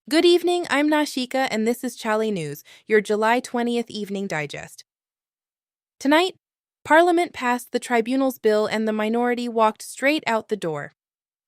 Good evening, I'm Nashika, and this is Chale News, your July 20th evening digest. Tonight, Parliament passed the tribunal's bill and the minority walked straight out the door.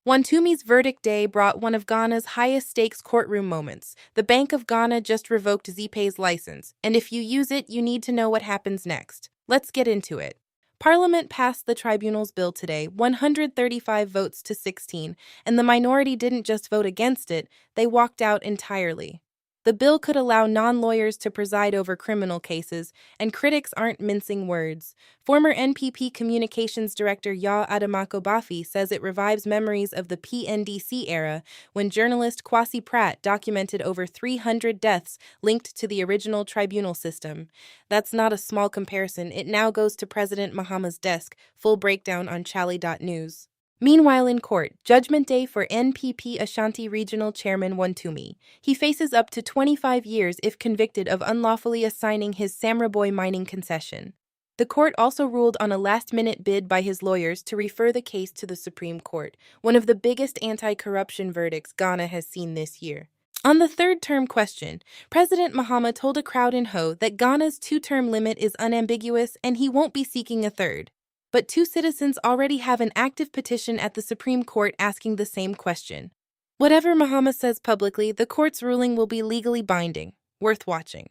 Wontumi's verdict day brought one of Ghana's highest-stakes courtroom moments. The Bank of Ghana just revoked Zeepay's license, and if you use it, you need to know what happens next. Let's get into it. Parliament passed the tribunal's bill today, 135 votes to 16, and the minority didn't just vote against it, they walked out entirely. The bill could allow non-lawyers to preside over criminal cases, and critics aren't mincing words. Former NPP Communications Director Ya Adamako Bafi says it revives memories of the PNDC era when journalist Kwasi Pratt documented over 300 deaths linked to the original tribunal system. That's not a small comparison. It now goes to President Mahama's desk. Full breakdown on Chale.news. Meanwhile in court, Judgment Day for NPP Ashanti Regional Chairman Wontumi. He faces up to 25 years if convicted of unlawfully assigning his Samraboy mining concession. The court also ruled on a last-minute bid by his lawyers to refer the case to the Supreme Court, one of the biggest anti-corruption verdicts Ghana has seen this year. On the third-term question, President Mahama told a crowd in Ho that Ghana's two-term limit is unambiguous and he won't be seeking a third. But two citizens already have an active petition at the Supreme Court asking the same question. Whatever Mahama says publicly, the court's ruling will be legally binding. Worth watching.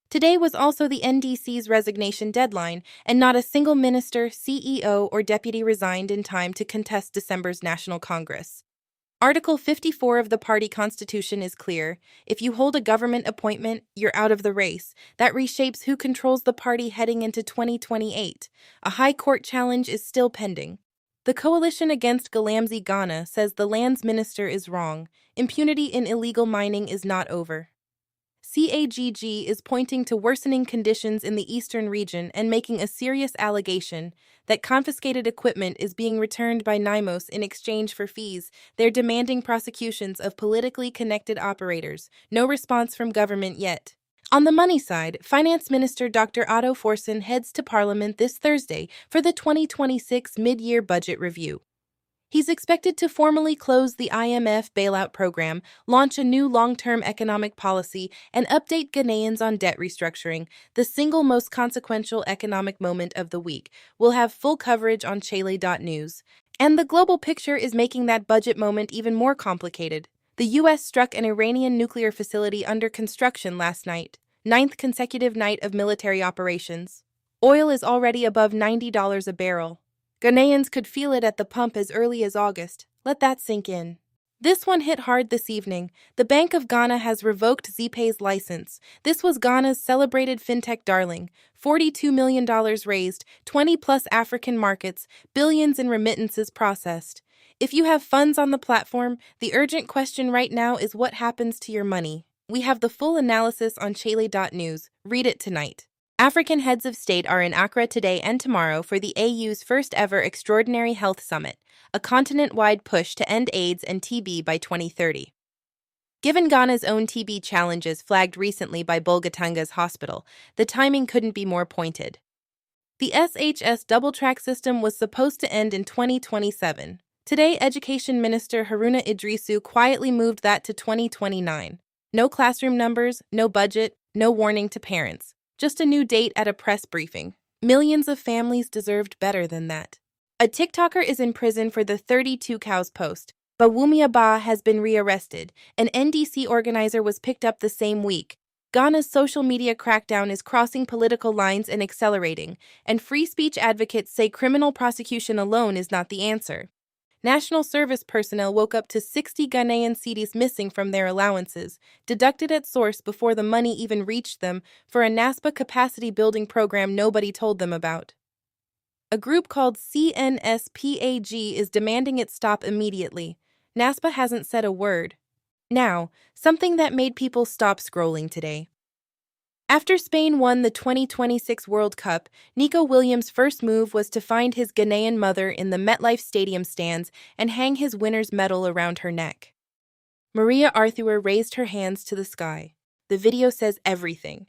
Today was also the NDC's resignation deadline, and not a single minister, CEO, or deputy resigned in time to contest December's National Congress. Article 54 of the party constitution is clear. If you hold a government appointment, you're out of the race. That reshapes who controls the party heading into 2028. A high court challenge is still pending. The coalition against Galamsey Ghana says the lands minister is wrong. Impunity in illegal mining is not over. CAGG is pointing to worsening conditions in the eastern region and making a serious allegation that confiscated equipment is being returned by NIMOS in exchange for fees. They're demanding prosecutions of politically connected operators. No response from government yet. On the money side, Finance Minister Dr. Otto Forson heads to Parliament this Thursday for the 2026 mid-year budget review. He's expected to formally close the IMF bailout program, launch a new long-term economic policy, and update Ghanaians on debt restructuring, the single most consequential economic moment of the week. We'll have full coverage on Chale.news. And the global picture is making that budget moment even more complicated. The U.S. struck an Iranian nuclear facility under construction last night, 9th consecutive night of military operations. Oil is already above $90 a barrel. Ghanaians could feel it at the pump as early as August. Let that sink in. This one hit hard this evening. The Bank of Ghana has revoked Zeepay's license. This was Ghana's celebrated fintech darling. $42 million raised, 20-plus African markets, billions in remittances processed. If you have funds on the platform, the urgent question right now is what happens to your money. We have the full analysis on Chale.news. Read it tonight. African heads of state are in Accra today and tomorrow for the AU's first-ever Extraordinary Health Summit, a continent-wide push to end AIDS and TB by 2030. Given Ghana's own TB challenges flagged recently by Bolgatanga's hospital, the timing couldn't be more pointed. The SHS double-track system was supposed to end in 2027. Today, Education Minister Haruna Idrisu quietly moved that to 2029. No classroom numbers, no budget, no warning to parents. Just a new date at a press briefing. Millions of families deserved better than that. A TikToker is in prison for the 32 cows post, but Wumi Aba has been rearrested. An NDC organizer was picked up the same week. Ghana's social media crackdown is crossing political lines and accelerating, and free speech advocates say criminal prosecution alone is not the answer. National service personnel woke up to 60 Ghanaian cedis missing from their allowances, deducted at source before the money even reached them for a NASPA capacity-building program nobody told them about. A group called CNSPAG is demanding it stop immediately. NASPA hasn't said a word. Now, something that made people stop scrolling today. After Spain won the 2026 World Cup, Nico Williams' first move was to find his Ghanaian mother in the MetLife Stadium stands and hang his winner's medal around her neck. Maria Arthur raised her hands to the sky. The video says everything.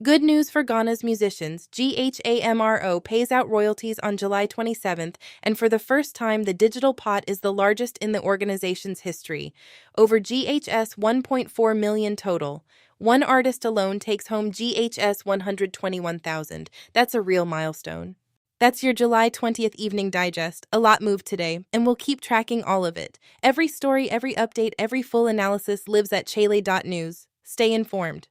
Good news for Ghana's musicians. GHAMRO pays out royalties on July 27th, and for the first time, the digital pot is the largest in the organization's history. Over GHS 1.4 million total. One artist alone takes home GHS 121,000. That's a real milestone. That's your July 20th Evening Digest. A lot moved today, and we'll keep tracking all of it. Every story, every update, every full analysis lives at chale.news. Stay informed.